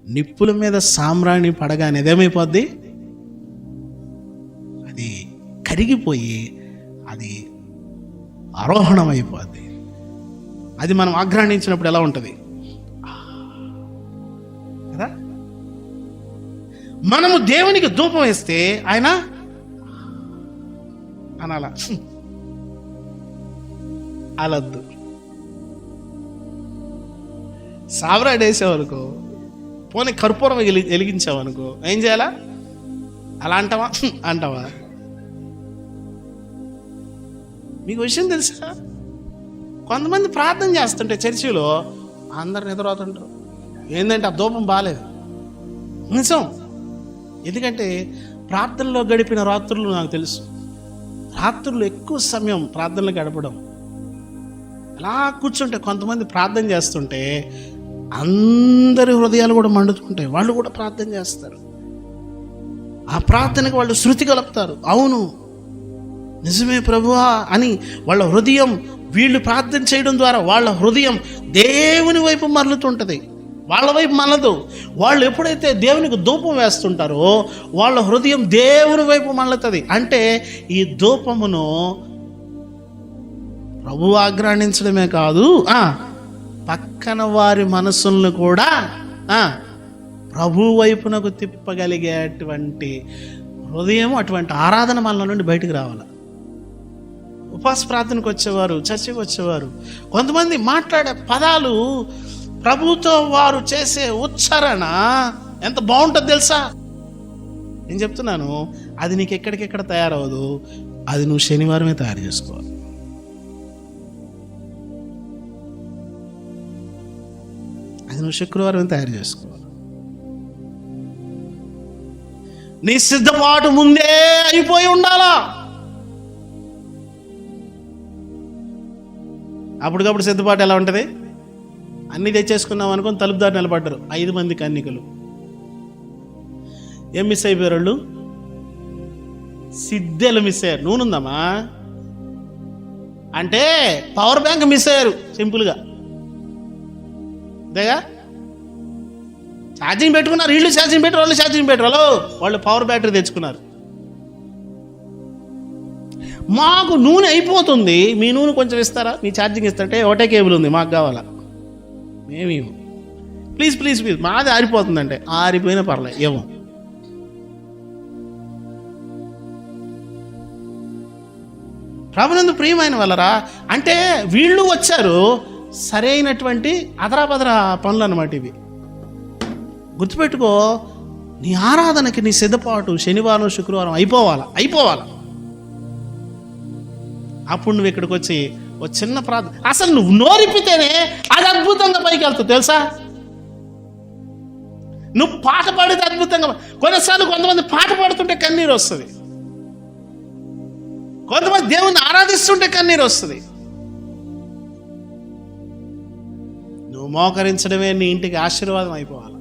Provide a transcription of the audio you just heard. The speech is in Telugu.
నిప్పుల మీద సామ్రాణి పడగానే ఏదేమైపోద్ది? అది కరిగిపోయి అది ఆరోహణం అయిపోద్ది. అది మనం ఆగ్రహించినప్పుడు ఎలా ఉంటుంది కదా? మనము దేవునికి ధూపం వేస్తే ఆయన అనాల అలద్దు. సామ్రాణి వేసావనుకో, పోనీ కర్పూరం వెలిగించావనుకో, ఏం చేయాలా? అలా అంటావా? అంటావా? మీకు విషయం తెలుసా? కొంతమంది ప్రార్థన చేస్తుంటే చర్చిలో అందరు నిద్రపోతుంటారు. ఏంటంటే ఆ ధూపం బాగాలేదు. నిజం. ఎందుకంటే ప్రార్థనలో గడిపిన రాత్రులు నాకు తెలుసు. రాత్రులు ఎక్కువ సమయం ప్రార్థనలు గడపడం. అలా కూర్చుంటే కొంతమంది ప్రార్థన చేస్తుంటే అందరి హృదయాలు కూడా మండుతుంటాయి. వాళ్ళు కూడా ప్రార్థన చేస్తారు. ఆ ప్రార్థనకి వాళ్ళు శృతి కలుపుతారు. అవును, నిజమే ప్రభువా అని వాళ్ళ హృదయం, వీళ్ళు ప్రార్థన చేయడం ద్వారా వాళ్ళ హృదయం దేవుని వైపు మరలుతుంటుంది. వాళ్ళ వైపు మరలదు. వాళ్ళు ఎప్పుడైతే దేవునికి ధూపం వేస్తుంటారో వాళ్ళ హృదయం దేవుని వైపు మరలుతుంది. అంటే ఈ ధూపమును ప్రభువు ఆగ్రహించడమే కాదు, పక్కన వారి మనసులను కూడా ప్రభు వైపునకు తిప్పగలిగేటువంటి హృదయం, అటువంటి ఆరాధన మనల నుండి బయటకు రావాలి. ఉపవాస ప్రార్థనకు వచ్చేవారు, చర్చకు వచ్చేవారు, కొంతమంది మాట్లాడే పదాలు, ప్రభుతో వారు చేసే ఉచ్చారణ ఎంత బాగుంటుంది తెలుసా? నేను చెప్తున్నాను, అది నీకు ఎక్కడికెక్కడ తయారవదు. అది నువ్వు శనివారమే తయారు చేసుకోవాలి. అది నువ్వు శుక్రవారమే తయారు చేసుకోవాలి. నీ సిద్ధపాటు ముందే అయిపోయి ఉండాలా. అప్పటికప్పుడు సిద్ధపాటు ఎలా ఉంటుంది? అన్నీ తెచ్చేసుకున్నాం అనుకొని తలుపు దారి నిలబడ్డారు 5 మంది కన్నికలు. ఏం మిస్ అయిపోయారు వాళ్ళు? సిద్ధెలు మిస్ అయ్యారు. నూనెందమ్మా అంటే పవర్ బ్యాంక్ మిస్ అయ్యారు. సింపుల్గా అంతేగా. ఛార్జింగ్ పెట్టుకున్నారు, వీళ్ళు ఛార్జింగ్ పెట్టారు, వాళ్ళు ఛార్జింగ్ పెట్టారు. వాళ్ళు పవర్ బ్యాటరీ తెచ్చుకున్నారు. మాకు నూనె అయిపోతుంది, మీ నూనె కొంచెం ఇస్తారా? మీ ఛార్జింగ్ ఇస్తారంటే ఒకటే కేబుల్ ఉంది, మాకు కావాలా? మేమీ ప్లీజ్ ప్లీజ్ ప్లీజ్, మాది ఆరిపోతుందంటే ఆరిపోయినా పర్లేదు ఏమో. ప్రభునందు ప్రియమైన వాళ్ళరా, అంటే వీళ్ళు వచ్చారు సరైనటువంటి అదరాబదరా పనులు అన్నమాట ఇవి. గుర్తుపెట్టుకో, నీ ఆరాధనకి నీ సిద్ధపాటు శనివారం శుక్రవారం అయిపోవాలా. అప్పుడు నువ్వు ఇక్కడికి వచ్చి ఓ చిన్న ప్రార్థన, అసలు నువ్వు నోరిప్పితేనే అది అద్భుతంగా పైకి వెళ్తావు తెలుసా? నువ్వు పాట పాడితే అద్భుతంగా. కొన్నిసార్లు కొంతమంది పాట పాడుతుంటే కన్నీరు వస్తుంది, కొంతమంది దేవుణ్ణి ఆరాధిస్తుంటే కన్నీరు వస్తుంది. నువ్వు మోకరించడమే నీ ఇంటికి ఆశీర్వాదం అయిపోవాలి.